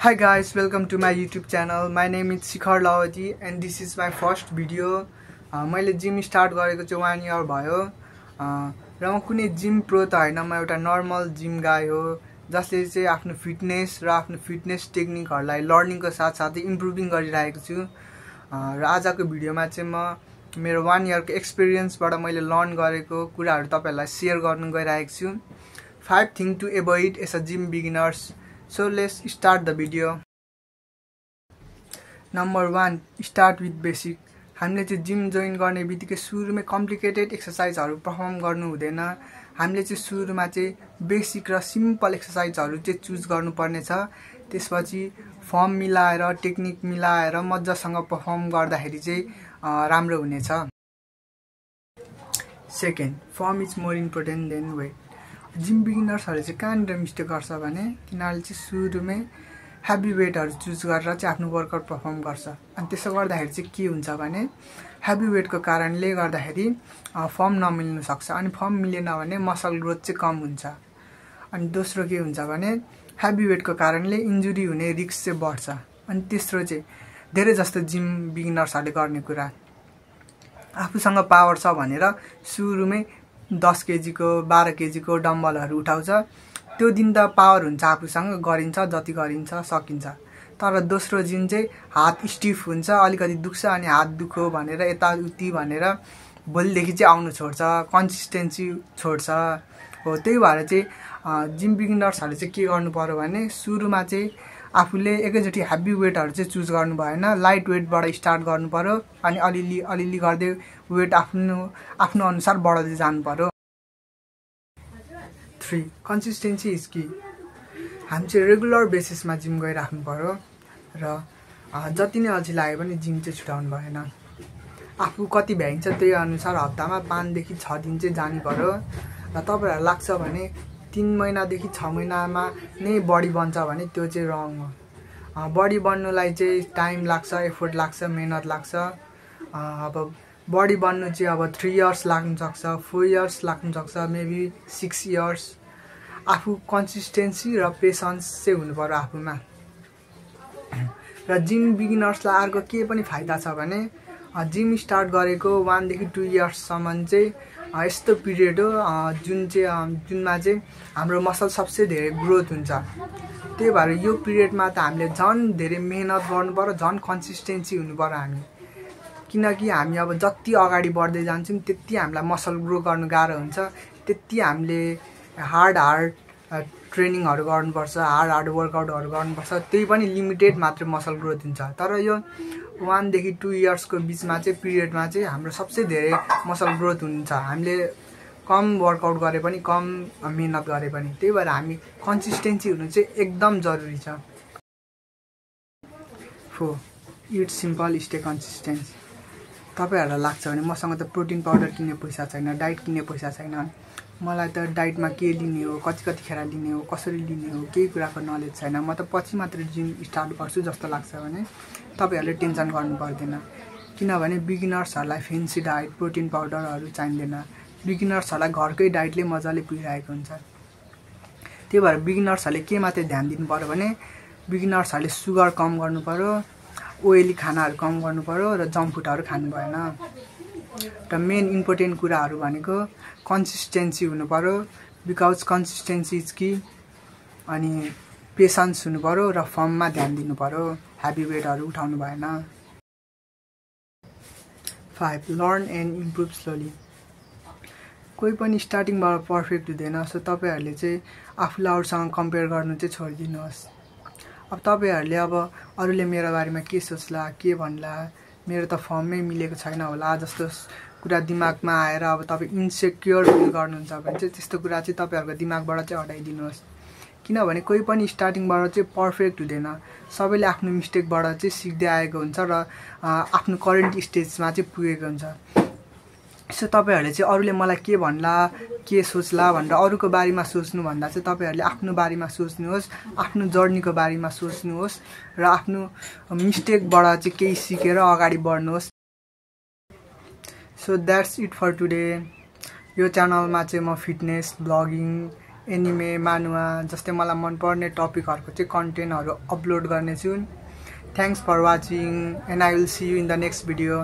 Hi guys, welcome to my YouTube channel. My name is Shikhar Lawati and this is my first video. मैले gym start गरेको चाहिँ 1 year भयो। र म कुनै जिम प्रो त हैन, म एउटा नर्मल जिम गाई हो जसले चाहिँ आफ्नो फिटनेस र आफ्नो फिटनेस टेक्निकहरुलाई लर्निङको साथसाथै इम्प्रुभिङ गरिरहेको छु। र आजको भिडियोमा चाहिँ म मेरो 1 year को एक्सपिरियन्सबाट मैले लर्न गरेको कुराहरु तपाईहरुलाई शेयर गर्न गइरहेको छु। 5 things to avoid as a gym beginners. So let's start the video. Number 1, start with basic. हामीले चाहिँ जिम जोइन गर्ने बित्तिकै सुरुमै कम्प्लिकेटेड एक्सरसाइजहरु परफर्म गर्नु हुँदैन। हामीले चाहिँ सुरुमा चाहिँ बेसिक र सिम्पल एक्सरसाइजहरु चाहिँ चुज गर्नुपर्ने छ। त्यसपछि फर्म मिलाएर टेक्निक मिलाएर मज्जासँग परफर्म गर्दाखेरि चाहिँ राम्रो हुनेछ। Second, form is more important than weight. Gym बिगिनर्सहरुले चाहिँ कहाँनिर मिस्टेक गर्छ भने तिनीहरुले चाहिँ सुरुमै हेभी वेटहरु चुज गरेर चाहिँ आफ्नो वर्कआउट परफर्म गर्छ। अनि त्यसो गर्दाखेरि चाहिँ के हुन्छ भने हेभी वेटको कारणले गर्दाखेरि फर्म नमिल्न सक्छ। अनि फर्म मिलेन भने मसल ग्रोथ चाहिँ कम हुन्छ। अनि दोस्रो के हुन्छ भने हेभी वेटको कारणले इन्जुरी हुने रिस्क चाहिँ बढ्छ। अनि तेस्रो चाहिँ धेरै जस्तो जिम बिगिनर्सहरुले गर्ने कुरा, आफूसँग पावर छ भनेर सुरुमै 10 kg को 12 kg को डम्बलहरु उठाउँछ। त्यो दिन त पावर हुन्छ, आफूसँग गरिन्छ, जति गरिन्छ सकिन्छ। तर दोस्रो दिन चाहिँ हात स्टिफ हुन्छ, अलिकति दुख्छ अनि हात दुख्यो भनेर यताउति भनेर भोलिदेखि चाहिँ आउनु छोड्छ, कन्सिस्टेन्सी छोड्छ। हो त्यही भएर चाहिँ जिम बिगिनर्सहरुले चाहिँ के गर्नु पर्यो भने सुरुमा चाहिँ आफूले एकैचोटी हेभी वेटहरु चाहिँ चुज गर्नु भएन, लाइट वेटबाट स्टार्ट गर्नु पर्यो। अनि अलिअलि गर्दै वेट आफ्नो अनुसार बढाउँदै जानु पर्यो। 3, कन्सिस्टेन्सी इज की। हामी चाहिँ रेगुलर बेसिसमा जिम गइराख्नु पर्यो र जति नै अल्छी लागे पनि जिम चाहिँ छुटाउनु भएन। आफू कति भ्याइन्छ त्यही अनुसार हप्तामा 5 देखि 6 दिन चाहिँ जानु पर्यो। र तपाईहरुलाई लाग्छ भने 3 महिनादेखि 6 महिनामा नै बडी बन्छ भने त्यो चाहिँ रङ हो। बडी बन्नुलाई चाहिँ टाइम लाग्छ, एफोर्ट लाग्छ, मेहनत लाग्छ। अब बडी बन्नु चाहिँ अब 3 years लाग्न सक्छ, 4 years लाग्न सक्छ, मेबी 6 years। आफू कन्सिस्टेन्सी र पेशन्स चाहिँ हुनु पर्यो आफूमा। र जिम बिगिनर्सलाई अर्को के पनि फाइदा छ भने जिम स्टार्ट गरेको 1 देखि 2 years सम्म चाहिँ यस्तो पिरियड हो जुनमा चाहिँ हाम्रो मसल सबसे धेरै ग्रोथ हुन्छ। त्यही भएर यो पिरियडमा त हामीले झन् धेरै मेहनत गर्नु पर्यो, झन् कन्सिस्टेन्सी हुनु पर्यो हामी। किनकि हामी अब जति अगाडि बढ्दै जान्छौं त्यति हामीलाई मसल ग्रो गर्न गाह्रो हुन्छ, त्यति हामीले हार्ड ट्रेनिङहरु गर्नुपर्छ, हार्ड वर्कआउटहरु गर्नुपर्छ। त्यही पनि लिमिटेड मात्र मसल ग्रोथ हुन्छ। तर यो 1 देखि 2 years को बीचमा चाहिँ पिरियडमा चाहिँ हाम्रो सबसे धेरै मसल ग्रोथ हुन्छ, हामीले कम वर्कआउट गरे पनि, कम मेहनत गरे पनि। त्यही भएर हामी कन्सिस्टेन्सी हुनु चाहिँ एकदम जरुरी छ। 4, इट सिम्पल, स्टे कन्सिस्टेन्ट। तपाईहरुलाई लाग्छ भने मसँग त प्रोटिन पाउडर किन्ने पैसा छैन, डाइट किन्ने पैसा छैन, मलाई त डाइटमा के लिने हो, कतिखेर लिने हो, कसरी लिने हो, केही कुराको नलेज छैन, म त पछि मात्र जिम स्टार्ट गर्छु जस्तो लाग्छ भने तपाईहरुले टेन्सन गर्नु पर्दैन। किनभने बिगिनर्सहरुलाई फेन्सी डाइट, प्रोटिन पाउडरहरु चाहिँदैन। बिगिनर्सहरुलाई घरकै डाइटले मजाले पुगिरहेको हुन्छ। त्यही भएर बिगिनर्सहरुले के मात्रै ध्यान दिनु पर्यो भने बिगिनर्सहरुले सुगर कम गर्नु पर्यो, ओइली खानाहरु कम गर्नु पर्यो र जंक फुडहरु खानु भएन। र मेन इम्पोर्टेन्ट कुराहरु भनेको कन्सिस्टेन्सी हुनु पर्यो, बिकज कन्सिस्टेन्सी इज की। अनि पेशन्स हुनु पर्यो र फर्ममा ध्यान दिनु पर्यो, हेभी वेटहरु उठाउनु भएन। 5, लर्न एन्ड इम्प्रुभ स्लोली। कोही पनि स्टार्टिङबाट पर्फेक्ट हुँदैन। सो तपाईहरुले चाहिँ आफूलाई अरूसँग कम्पेयर गर्नु चाहिँ छोडिदिनुहोस्। अब तपाईहरुले अब अरूले मेरो बारेमा के सोच्ला, के भन्ला, मेरो त फर्ममै मिलेको छैन होला जस्तो कुरा दिमागमा आएर अब तपाई इन्सेक्युर फिल गर्नुहुन्छ भने चाहिँ त्यस्तो कुरा चाहिँ तपाईहरुको दिमागबाट चाहिँ हटाइदिनुहोस्। किनभने कोही पनि स्टार्टिङबाट चाहिँ पर्फेक्ट हुँदैन। सबैले आफ्नो मिस्टेकबाट चाहिँ सिक्दै आएको हुन्छ र आफ्नो करेन्ट स्टेजमा चाहिँ पुगेको हुन्छ। सो तपाईहरुले चाहिँ अरूले मलाई के भन्ला, के सोच्ला भनेर अरूको बारेमा सोच्नु भन्दा चाहिँ तपाईहरुले आफ्नो बारेमा सोच्नुहोस्, आफ्नो जर्नीको बारेमा सोच्नुहोस् र आफ्नो मिस्टेकबाट चाहिँ केही सिकेर अगाडि बढ्नुहोस्। So that's it for today. यो च्यानलमा चाहिँ म फिटनेस, ब्लगिङ, एनिमे मानुवा जस्तै मलाई मनपर्ने टपिकहरूको चाहिँ कन्टेन्टहरू अपलोड गर्नेछु। Thanks for watching and I will see you in the next video.